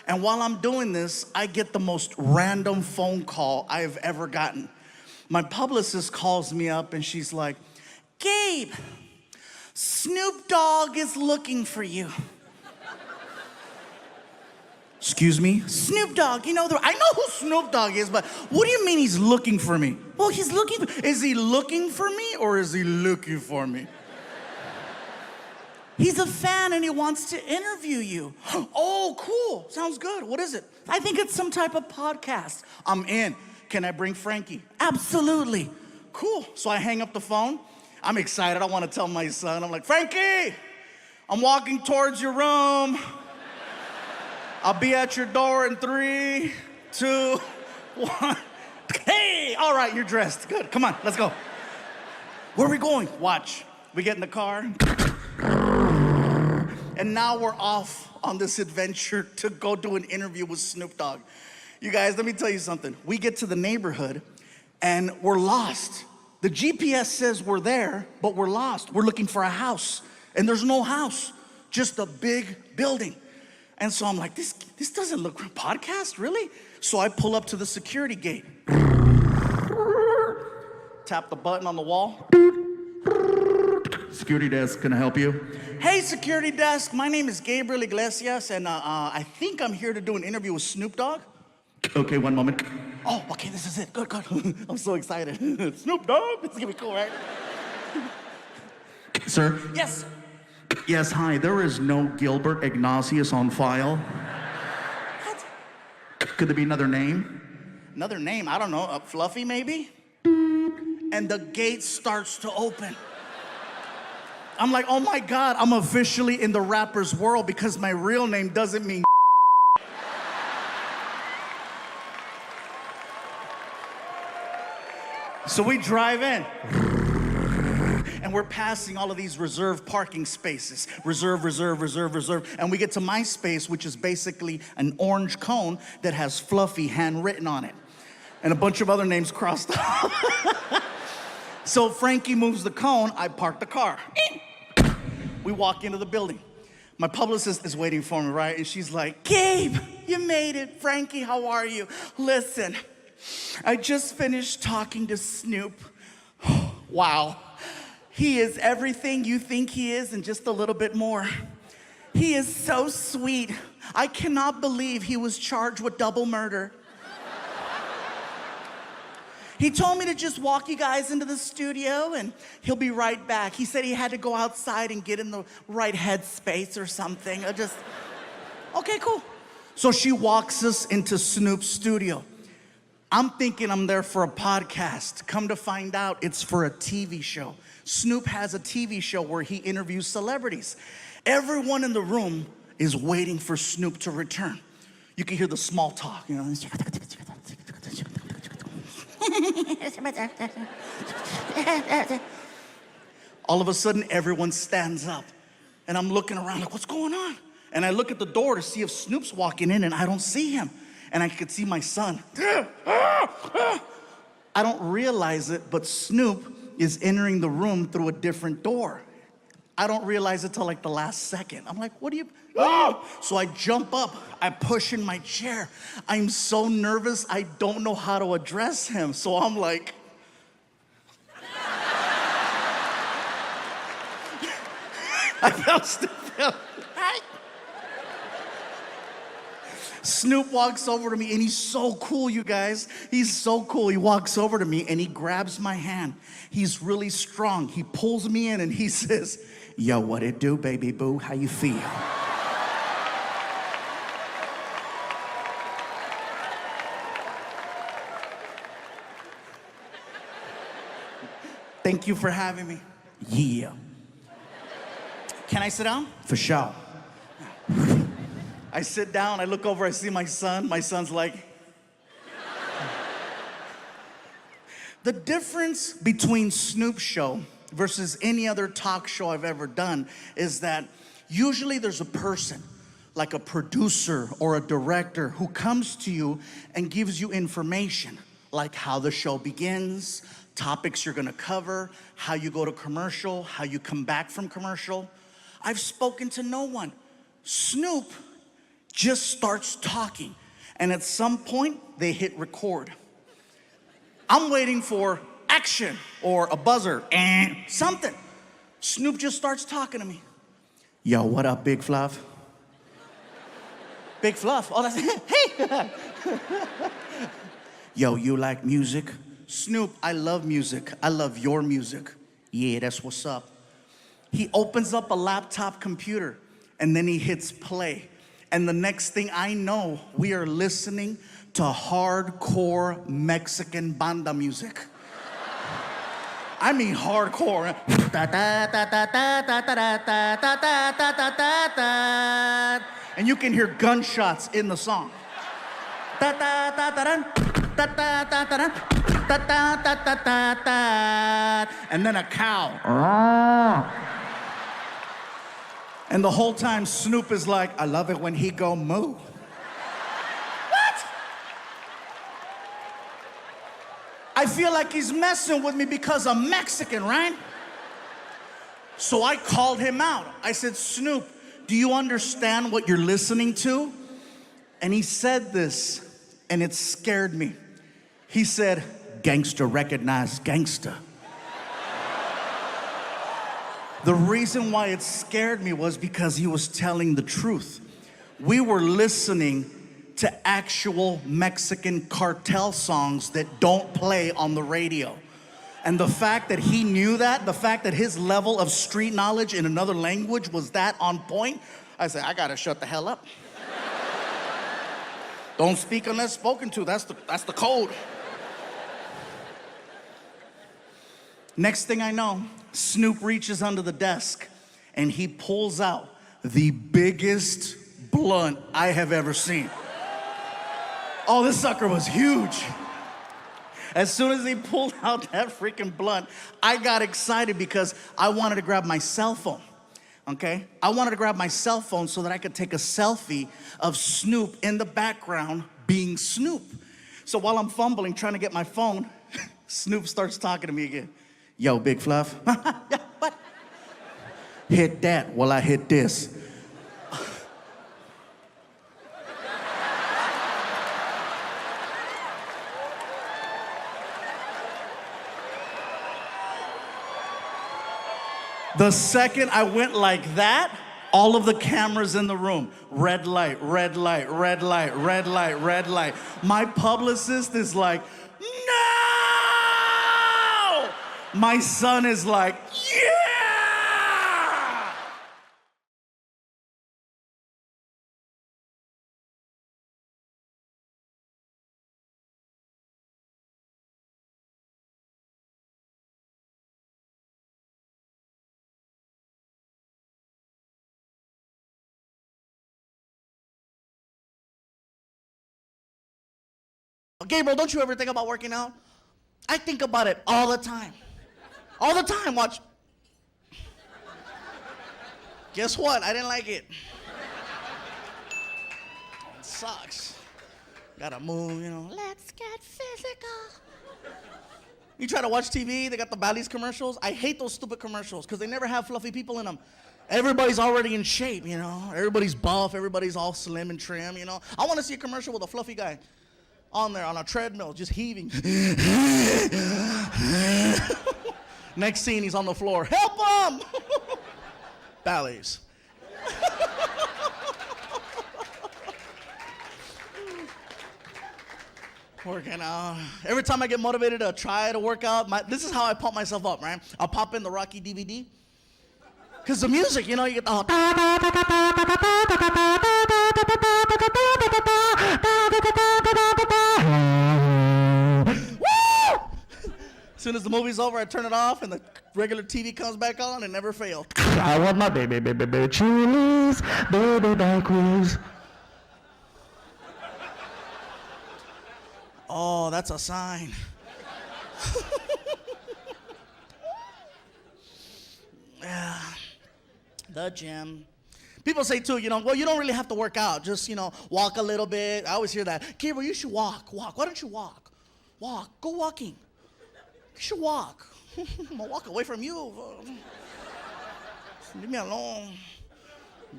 And while I'm doing this, I get the most random phone call I've ever gotten. My publicist calls me up and she's like, Gabe, Snoop Dogg is looking for you. Excuse me? Snoop Dogg, I know who Snoop Dogg is, but what do you mean he's looking for me? Well, is he looking for me or is he looking for me? He's a fan and he wants to interview you. Oh, cool, sounds good. What is it? I think it's some type of podcast. I'm in. Can I bring Frankie? Absolutely. Cool, so I hang up the phone. I'm excited, I want to tell my son. I'm like, Frankie, I'm walking towards your room. I'll be at your door in 3, 2, 1. Hey, all right, you're dressed. Good, come on, let's go. Where are we going? Watch. We get in the car. And now we're off on this adventure to go do an interview with Snoop Dogg. You guys, let me tell you something. We get to the neighborhood and we're lost. The GPS says we're there, but we're lost. We're looking for a house and there's no house, just a big building. And so I'm like, this doesn't look like a podcast, really? So I pull up to the security gate. Tap the button on the wall. Security desk, can I help you? Hey, security desk, my name is Gabriel Iglesias, and I think I'm here to do an interview with Snoop Dogg. Okay, one moment. Oh, okay, this is it. Good, good. I'm so excited. Snoop Dogg? This is gonna be cool, right? Sir? Yes. Yes, hi. There is no Gilbert Ignatius on file. What? Could there be another name? Another name? I don't know. Fluffy, maybe? And the gate starts to open. I'm like, oh my God, I'm officially in the rapper's world because my real name doesn't mean So we drive in. And we're passing all of these reserved parking spaces. Reserve. And we get to my space, which is basically an orange cone that has Fluffy handwritten on it. And a bunch of other names crossed off. So Frankie moves the cone, I park the car. We walk into the building. My publicist is waiting for me, right? And she's like, Gabe, you made it. Frankie, how are you? Listen, I just finished talking to Snoop. Wow. He is everything you think he is and just a little bit more. He is so sweet. I cannot believe he was charged with double murder. He told me to just walk you guys into the studio and he'll be right back. He said he had to go outside and get in the right headspace or something. Okay, cool. So she walks us into Snoop's studio. I'm thinking I'm there for a podcast. Come to find out, it's for a TV show. Snoop has a TV show where he interviews celebrities. Everyone in the room is waiting for Snoop to return. You can hear the small talk, All of a sudden, everyone stands up. And I'm looking around like, what's going on? And I look at the door to see if Snoop's walking in, and I don't see him. And I could see my son. I don't realize it, but Snoop is entering the room through a different door. I don't realize it till like the last second. I'm like, what do you? Oh! So I jump up, I push in my chair. I'm so nervous, I don't know how to address him. So I'm like, I felt stupid. Snoop walks over to me and he's so cool, you guys. He's so cool. He walks over to me and he grabs my hand. He's really strong. He pulls me in and he says, yo, what it do, baby boo? How you feel? Thank you for having me. Yeah. Can I sit down? For sure. I sit down, I look over, I see my son. My son's like... The difference between Snoop's show versus any other talk show I've ever done is that usually there's a person, like a producer or a director, who comes to you and gives you information, like how the show begins, topics you're gonna cover, how you go to commercial, how you come back from commercial. I've spoken to no one. Snoop just starts talking. And at some point, they hit record. I'm waiting for action or a buzzer and something. Snoop just starts talking to me. Yo, what up, Big Fluff? Big Fluff? Oh, that's hey. Yo, you like music? Snoop, I love music. I love your music. Yeah, that's what's up. He opens up a laptop computer and then he hits play. And the next thing I know, we are listening to hardcore Mexican banda music. I mean hardcore. And you can hear gunshots in the song. And then a cow. And the whole time Snoop is like, I love it when he go moo. What? I feel like he's messing with me because I'm Mexican, right? So I called him out. I said, Snoop, do you understand what you're listening to? And he said this, and it scared me. He said, gangster recognize gangster. The reason why it scared me was because he was telling the truth. We were listening to actual Mexican cartel songs that don't play on the radio. And the fact that he knew that, the fact that his level of street knowledge in another language was that on point, I said, I gotta shut the hell up. Don't speak unless spoken to, that's the code. Next thing I know, Snoop reaches under the desk and he pulls out the biggest blunt I have ever seen. Oh, this sucker was huge. As soon as he pulled out that freaking blunt, I got excited because I wanted to grab my cell phone, okay? I wanted to grab my cell phone so that I could take a selfie of Snoop in the background being Snoop. So while I'm fumbling, trying to get my phone, Snoop starts talking to me again. Yo, Big Fluff. Yeah, what? Hit that while I hit this. The second I went like that, all of the cameras in the room, red light, red light, red light, red light, red light. My publicist is like, no! My son is like, yeah! Gabriel, don't you ever think about working out? I think about it all the time. All the time, watch. Guess what? I didn't like it. It sucks. Gotta move, you know. Let's get physical. You try to watch TV, they got the Bally's commercials. I hate those stupid commercials because they never have fluffy people in them. Everybody's already in shape, you know. Everybody's buff, everybody's all slim and trim, you know. I want to see a commercial with a fluffy guy on there on a treadmill, just heaving. Next scene, he's on the floor. Help him! Bally's. Working out. Every time I get motivated to try to work out, this is how I pump myself up, right? I'll pop in the Rocky DVD. Because the music, you know, you get the whole... As soon as the movie's over, I turn it off, and the regular TV comes back on, and never fails. I want my baby Chili's, baby backwards. Oh, that's a sign. Yeah, the gym. People say too, you know, well, you don't really have to work out. Just, you know, walk a little bit. I always hear that. Gabriel, you should walk. Why don't you walk? Go walking. You should walk. I'm gonna walk away from you. Leave me alone.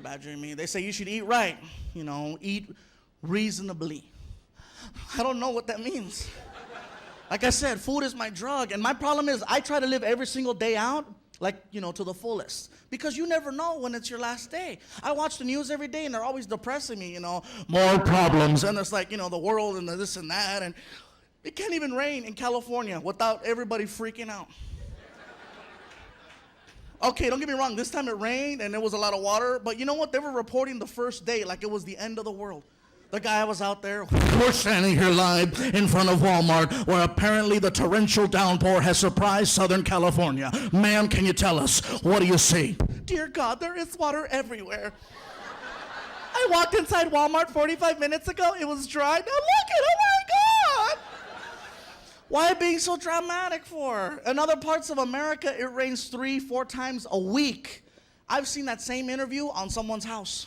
badgering me. They say you should eat right, eat reasonably. I don't know what that means. Like I said, food is my drug, and my problem is I try to live every single day out, to the fullest. Because you never know when it's your last day. I watch the news every day, and they're always depressing me, more problems, and it's the world and the this and that, and it can't even rain in California without everybody freaking out. Okay, don't get me wrong, this time it rained, and there was a lot of water, but you know what? They were reporting the first day like it was the end of the world. The guy was out there. We're standing here live in front of Walmart where apparently the torrential downpour has surprised Southern California. Ma'am, can you tell us, what do you see? Dear God, there is water everywhere. I walked inside Walmart 45 minutes ago. It was dry. Now look at, oh my God. Why being so dramatic for? In other parts of America, it rains 3-4 times a week. I've seen that same interview on someone's house.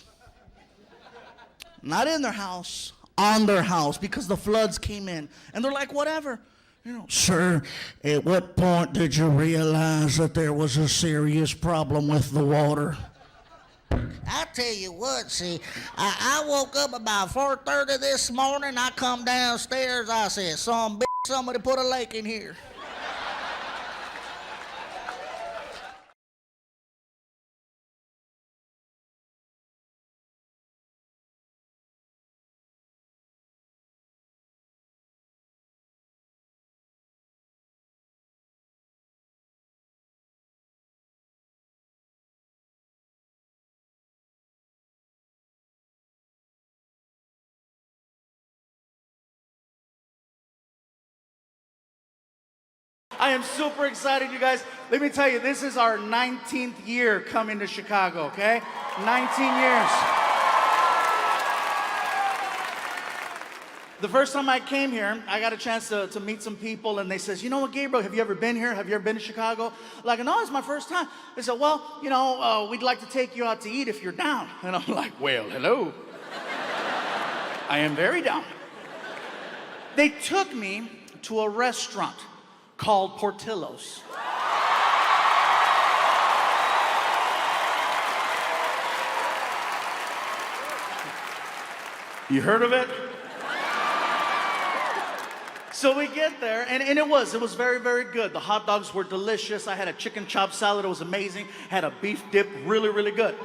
Not in their house, on their house, because the floods came in. And they're like, whatever. Sir, at what point did you realize that there was a serious problem with the water? I tell you what, see, I woke up about 4:30 this morning. I come downstairs, I said, somebody put a lake in here. I am super excited, you guys. Let me tell you, this is our 19th year coming to Chicago, okay? 19 years. The first time I came here, I got a chance to meet some people, and they says, you know what, Gabriel, have you ever been here? Have you ever been to Chicago? Like, no, it's my first time. They said, well, we'd like to take you out to eat if you're down. And I'm like, well, hello. I am very down. They took me to a restaurant called Portillo's. You heard of it? So we get there, and it was very, very good. The hot dogs were delicious. I had a chicken chop salad, it was amazing. Had a beef dip, really, really good.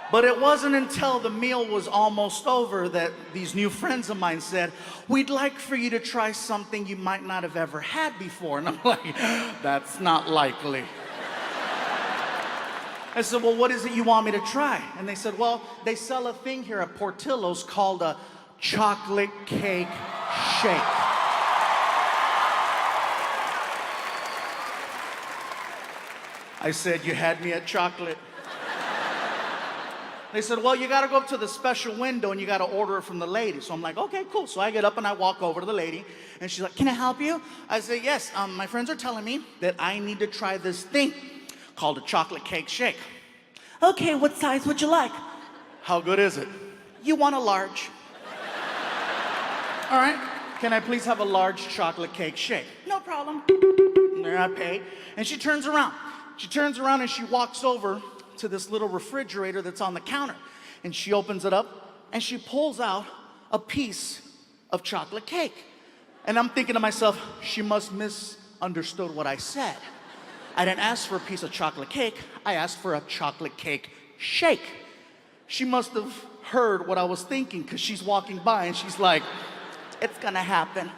But it wasn't until the meal was almost over that these new friends of mine said, we'd like for you to try something you might not have ever had before. And I'm like, that's not likely. I said, well, what is it you want me to try? And they said, well, they sell a thing here at Portillo's called a chocolate cake shake. I said, you had me at chocolate. They said, well, you got to go up to the special window and you got to order it from the lady. So I'm like, okay, cool. So I get up and I walk over to the lady and she's like, can I help you? I say, yes, my friends are telling me that I need to try this thing called a chocolate cake shake. Okay, what size would you like? How good is it? You want a large. All right, can I please have a large chocolate cake shake? No problem. There I pay. And she turns around. She turns around and she walks over to this little refrigerator that's on the counter. And she opens it up and she pulls out a piece of chocolate cake. And I'm thinking to myself, she must misunderstood what I said. I didn't ask for a piece of chocolate cake, I asked for a chocolate cake shake. She must have heard what I was thinking because she's walking by and she's like, it's gonna happen.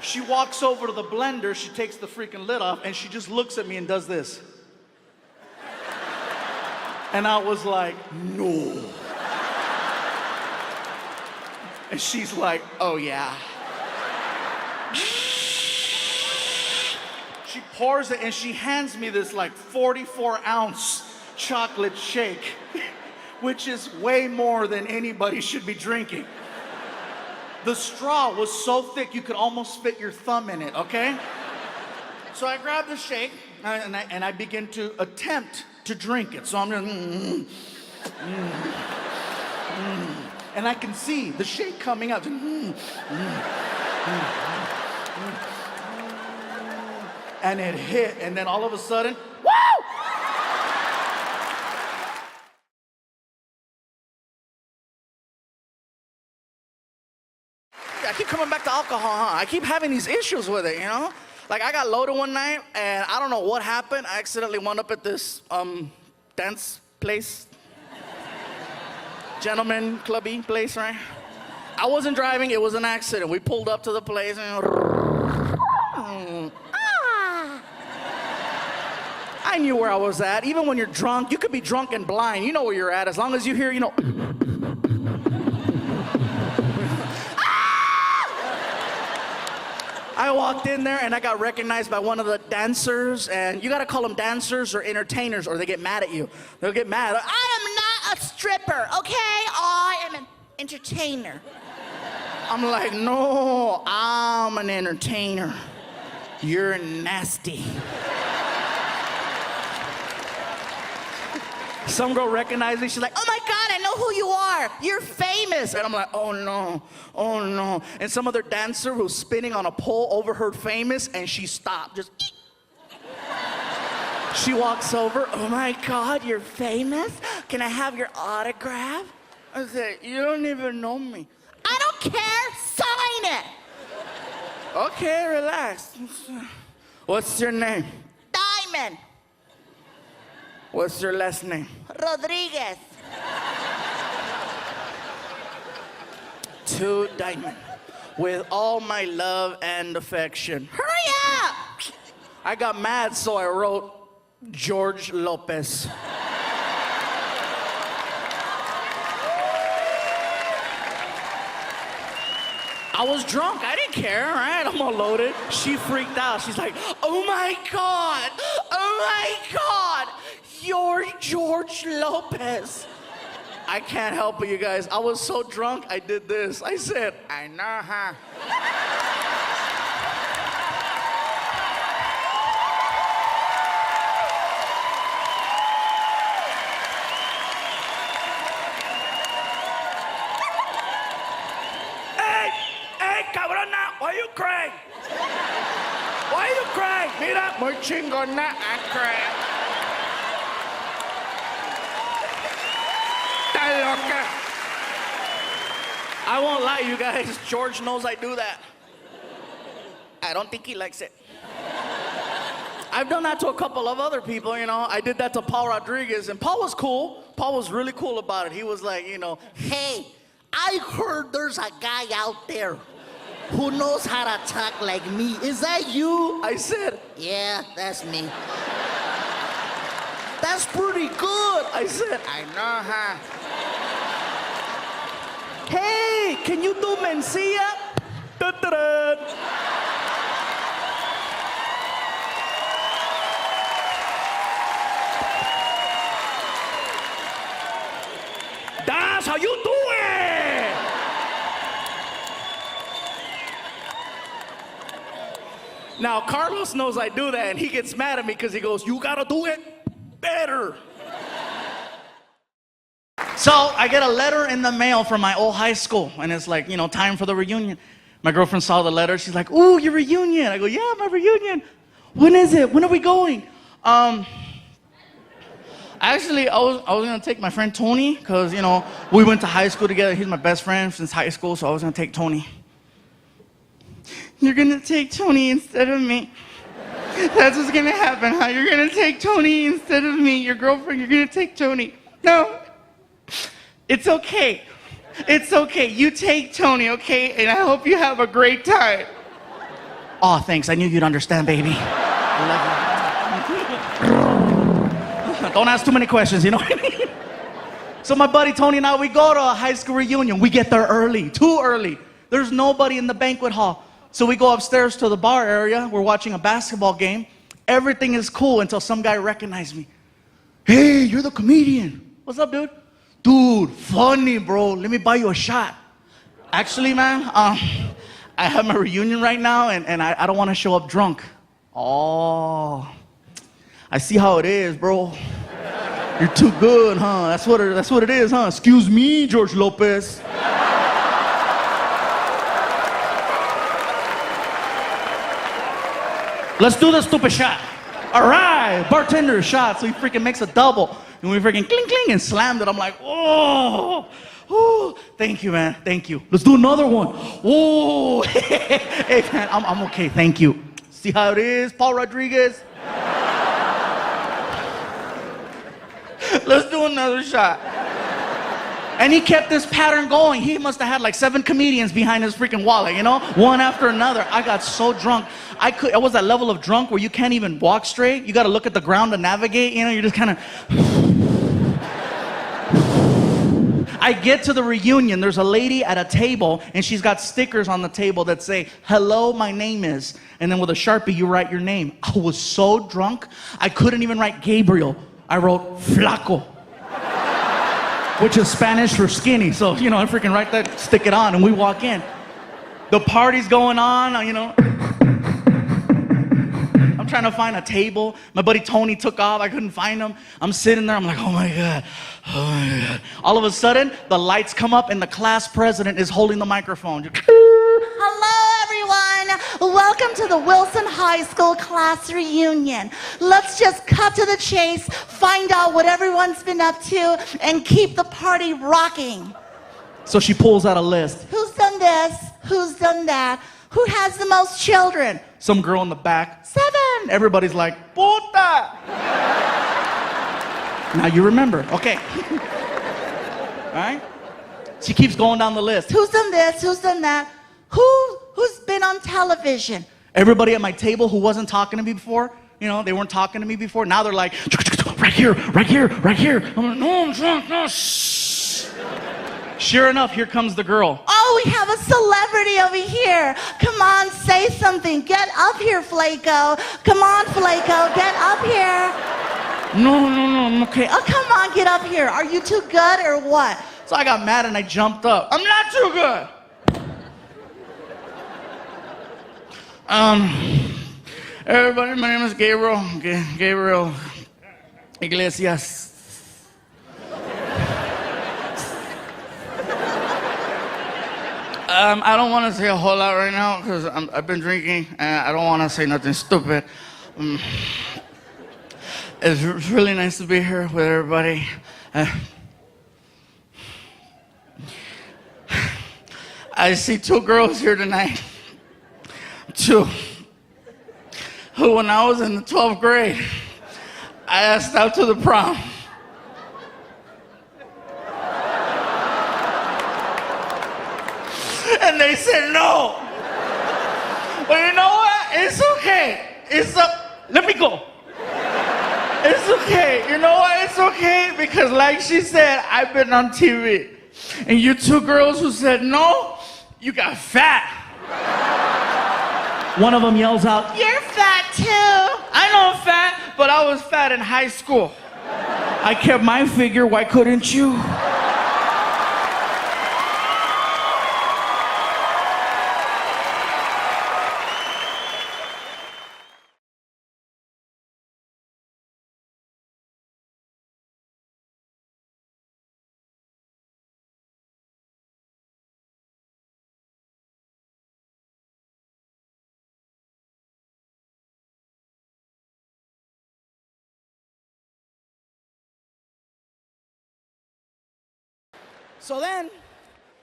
She walks over to the blender, she takes the freaking lid off, and she just looks at me and does this. And I was like, no. And she's like, oh yeah. She pours it and she hands me this like 44-ounce chocolate shake, which is way more than anybody should be drinking. The straw was so thick you could almost fit your thumb in it, okay? So I grab the shake and I begin to attempt to drink it. So I'm just, and I can see the shake coming out. and it hit, and then all of a sudden, woo! I keep coming back to alcohol, huh? I keep having these issues with it, you know? Like, I got loaded one night, and I don't know what happened. I accidentally wound up at this dance place. Gentleman clubby place, right? I wasn't driving, it was an accident. We pulled up to the place, and I knew where I was at. Even when you're drunk, you could be drunk and blind. You know where you're at, as long as you hear, you know. I walked in there and I got recognized by one of the dancers, and you gotta call them dancers or entertainers or they get mad at you. They'll get mad. I am not a stripper, okay? I am an entertainer. I'm like, no, I'm an entertainer. You're nasty. Some girl recognized me. She's like, oh my God, I know who you are. You're famous. And I'm like, oh no, oh no. And some other dancer who's spinning on a pole overheard famous, and she stopped. Just. She walks over. Oh my God, you're famous? Can I have your autograph? I said, you don't even know me. I don't care. Sign it. Okay, relax. What's your name? Diamond. What's your last name? Rodriguez. To Diamond. With all my love and affection. Hurry up. I got mad, so I wrote George Lopez. I was drunk. I didn't care, right? I'm all loaded. She freaked out. She's like, oh my God. Oh my God. You're George Lopez. I can't help it, you guys. I was so drunk, I did this. I said, I know, huh? Hey, cabrona, why you crying? Why you crying? Mira, muy chingona, I cry. I won't lie, you guys. George knows I do that. I don't think he likes it. I've done that to a couple of other people, you know. I did that to Paul Rodriguez, and Paul was cool. Paul was really cool about it. He was like, you know, Hey, I heard there's a guy out there who knows how to talk like me. Is that you? I said, Yeah, that's me. That's pretty good. I said, I know, huh? hey, can you do Mencia? Da-da-da. That's how you do it. Now, Carlos knows I do that, and he gets mad at me because he goes, you gotta do it better. So I get a letter in the mail from my old high school, and it's like, you know, time for the reunion. My girlfriend saw the letter. She's like, ooh, your reunion. I go, yeah, my reunion. When is it? When are we going? Actually, I was going to take my friend Tony because, you know, we went to high school together. He's my best friend since high school, so I was going to take Tony. You're going to take Tony instead of me. That's what's going to happen, huh? You're going to take Tony instead of me. Your girlfriend, you're going to take Tony. No. It's okay. It's okay. You take Tony, okay? And I hope you have a great time. Oh, thanks. I knew you'd understand, baby. I love you. Don't ask too many questions, you know what I mean? So my buddy Tony and I, we go to a high school reunion. We get there early, too early. There's nobody in the banquet hall. So we go upstairs to the bar area. We're watching a basketball game. Everything is cool until some guy recognized me. Hey, you're the comedian. What's up, dude? Dude, funny, bro. Let me buy you a shot. Actually, man, I have my reunion right now, and I don't want to show up drunk. Oh, I see how it is, bro. You're too good, huh? That's what it is, huh? Excuse me, George Lopez. Let's do the stupid shot. All right, bartender shot. So he freaking makes a double. And we freaking cling, cling, and slammed it. I'm like, oh, thank you, man. Thank you. Let's do another one. Oh, hey, man, I'm okay. Thank you. See how it is, Paul Rodriguez? Let's do another shot. And he kept this pattern going. He must have had like 7 comedians behind his freaking wallet, you know? One after another. I got so drunk. I was that level of drunk where you can't even walk straight. You got to look at the ground to navigate, you know? You're just kind of... I get to the reunion. There's a lady at a table, and she's got stickers on the table that say, hello, my name is. And then with a Sharpie, you write your name. I was so drunk, I couldn't even write Gabriel. I wrote Flaco, which is Spanish for skinny. So, you know, I freaking write that, stick it on, and we walk in. The party's going on, you know. I'm trying to find a table. My buddy Tony took off. I couldn't find him. I'm sitting there. I'm like, oh my God. Oh my God. All of a sudden, the lights come up, and the class president is holding the microphone. Hello, everyone. Welcome to the Wilson High School class reunion. Let's just cut to the chase, find out what everyone's been up to, and keep the party rocking. So she pulls out a list. Who's done this? Who's done that? Who has the most children? Some girl in the back. 7. Everybody's like, puta. Now you remember. Okay. All right? She keeps going down the list. Who's done this? Who's done that? Who's been on television? Everybody at my table who wasn't talking to me before, you know, they weren't talking to me before. Now they're like, right here, right here, right here. I'm like, no, I'm drunk, no, shh. Sure enough, here comes the girl. Oh, we have a celebrity over here. Come on, say something. Get up here, Flaco. Come on, Flaco, get up here. No, I'm okay. Oh, come on, get up here. Are you too good or what? So I got mad and I jumped up. I'm not too good. Everybody, my name is Gabriel Iglesias. I don't want to say a whole lot right now because I've been drinking and I don't want to say nothing stupid. It's really nice to be here with everybody. I see 2 girls here tonight. 2. Who, when I was in the 12th grade, I asked out to the prom. And they said no. But you know what? It's okay. Let me go. It's okay. You know what? It's okay because like she said, I've been on TV. And you 2 girls who said no, you got fat. One of them yells out, You're fat too. I know I'm fat, but I was fat in high school. I kept my figure, why couldn't you? So then,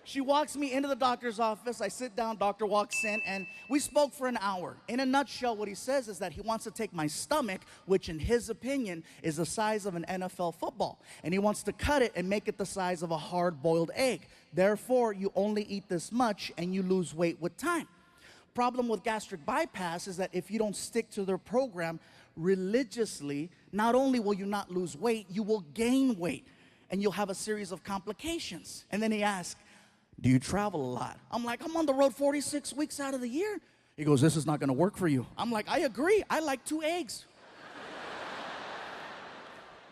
she walks me into the doctor's office. I sit down, doctor walks in, and we spoke for an hour. In a nutshell, what he says is that he wants to take my stomach, which in his opinion is the size of an NFL football, and he wants to cut it and make it the size of a hard-boiled egg. Therefore, you only eat this much and you lose weight with time. Problem with gastric bypass is that if you don't stick to their program religiously, not only will you not lose weight, you will gain weight. And you'll have a series of complications. And then he asked, do you travel a lot? I'm like, I'm on the road 46 weeks out of the year. He goes, this is not gonna work for you. I'm like, I agree, I like 2 eggs.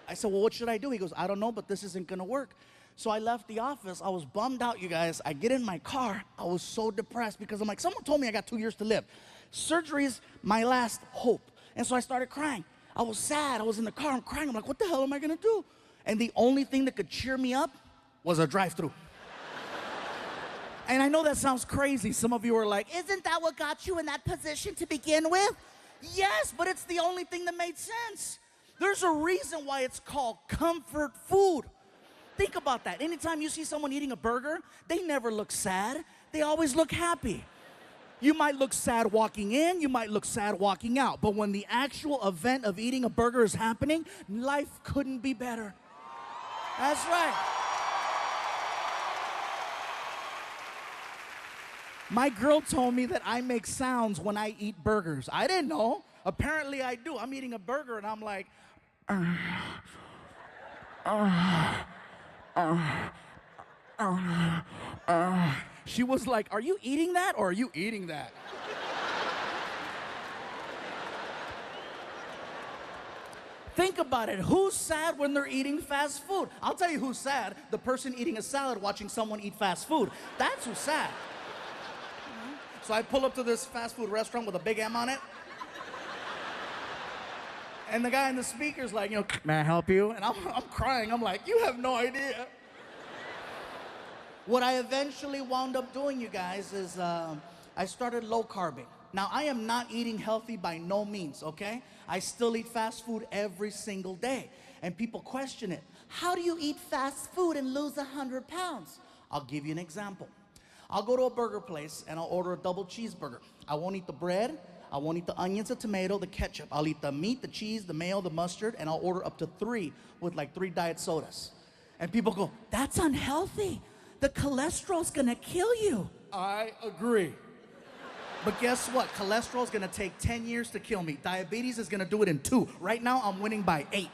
I said, well, what should I do? He goes, I don't know, but this isn't gonna work. So I left the office, I was bummed out, you guys. I get in my car, I was so depressed because I'm like, someone told me I got 2 years to live. Surgery's my last hope. And so I started crying. I was sad, I was in the car, I'm crying. I'm like, what the hell am I gonna do? And the only thing that could cheer me up was a drive-thru. And I know that sounds crazy. Some of you are like, Isn't that what got you in that position to begin with? Yes, but it's the only thing that made sense. There's a reason why it's called comfort food. Think about that. Anytime you see someone eating a burger, they never look sad. They always look happy. You might look sad walking in, you might look sad walking out, but when the actual event of eating a burger is happening, life couldn't be better. That's right. My girl told me that I make sounds when I eat burgers. I didn't know. Apparently I do. I'm eating a burger and I'm like, She was like, are you eating that or are you eating that? Think about it. Who's sad when they're eating fast food? I'll tell you who's sad. The person eating a salad watching someone eat fast food. That's who's sad. So I pull up to this fast food restaurant with a big M on it. And the guy in the speaker's like, may I help you? And I'm crying. I'm like, you have no idea. What I eventually wound up doing, you guys, is I started low carbing. Now, I am not eating healthy by no means, okay? I still eat fast food every single day. And people question it. How do you eat fast food and lose 100 pounds? I'll give you an example. I'll go to a burger place and I'll order a double cheeseburger. I won't eat the bread. I won't eat the onions, the tomato, the ketchup. I'll eat the meat, the cheese, the mayo, the mustard, and I'll order up to 3 with like 3 diet sodas. And people go, that's unhealthy. The cholesterol's gonna kill you. I agree. But guess what? Cholesterol's gonna take 10 years to kill me. Diabetes is gonna do it in 2. Right now, I'm winning by 8.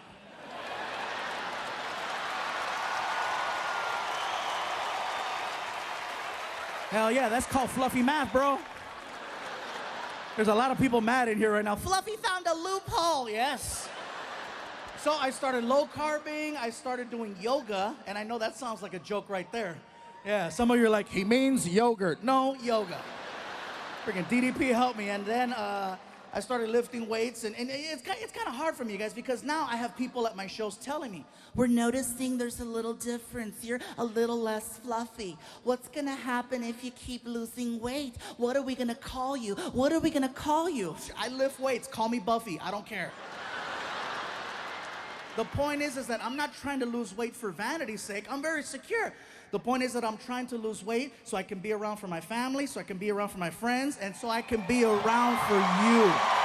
Hell yeah, that's called fluffy math, bro. There's a lot of people mad in here right now. Fluffy found a loophole, yes. So I started low carbing, I started doing yoga, and I know that sounds like a joke right there. Yeah, some of you are like, he means yogurt. No, yoga. Freaking DDP helped me, and then I started lifting weights, and it's kind of hard for me, guys, because now I have people at my shows telling me, we're noticing there's a little difference. You're a little less fluffy. What's gonna happen if you keep losing weight? What are we gonna call you? What are we gonna call you? I lift weights, call me Buffy, I don't care. The point is that I'm not trying to lose weight for vanity's sake. I'm very secure. The point is that I'm trying to lose weight so I can be around for my family, so I can be around for my friends, and so I can be around for you.